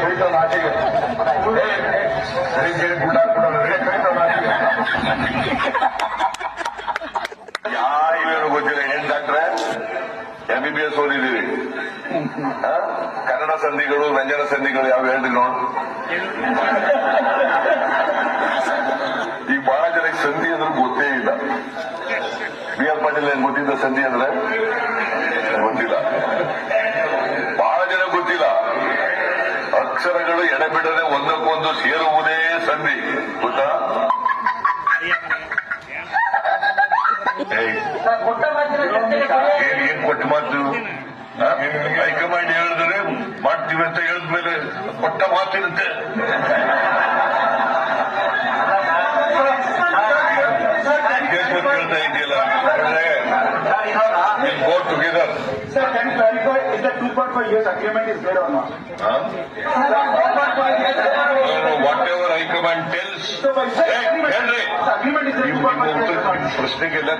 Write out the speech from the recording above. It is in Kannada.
ಕಳಿತಾವ ನಾಟಿಗೆ ಗುಡ್ಡ ಕಳಿತಾವ ನಾಟಿಗೆ ಯಾವೇನು ಗೊತ್ತಿಲ್ಲ. ಏನ್ ಡಾಕ್ಟ್ರೆ MBBS ಓದಿದ್ದೀರಿ, ಕನ್ನಡ ಸಂಧಿಗಳು ವ್ಯಂಜನ ಸಂಧಿಗಳು ಯಾವ ಹೇಳ್ರಿ ನೋಡು. ಈಗ ಬಹಳ ಜನಕ್ಕೆ ಸಂಧಿ ಅಂದ್ರೆ ಗೊತ್ತೇ ಇಲ್ಲ. BR ಪಾಟೀಲ್ ಏನ್ ಗೊತ್ತಿದ್ದ ಸಂಧಿ ಅಂದ್ರೆ ಗೊತ್ತಿಲ್ಲ, ಬಹಳ ಜನ ಗೊತ್ತಿಲ್ಲ. ಅಕ್ಷರಗಳು ಎಡೆಬಿಡದೆ ಒಂದಕ್ಕೊಂದು ಸೇರುವುದೇ ಸಂಧಿ, ಗೊತ್ತಾ? ಏನ್ ಕೊಟ್ಟ ಮಾತು ಹೈಕಮಾಂಡ್ ಹೇಳಿದ್ರೆ ಮಾಡ್ತೀವಿ ಅಂತ ಹೇಳಿದ್ಮೇಲೆ ಕೊಟ್ಟ ಮಾತಿರುತ್ತೆ. ಕೇಳ್ತಾ ಇದೆಯಲ್ಲ, ಗೋ together. What ever high command tells. ಹೇಳ್ರಿ, ಪ್ರಶ್ನೆಗೆಲ್ಲ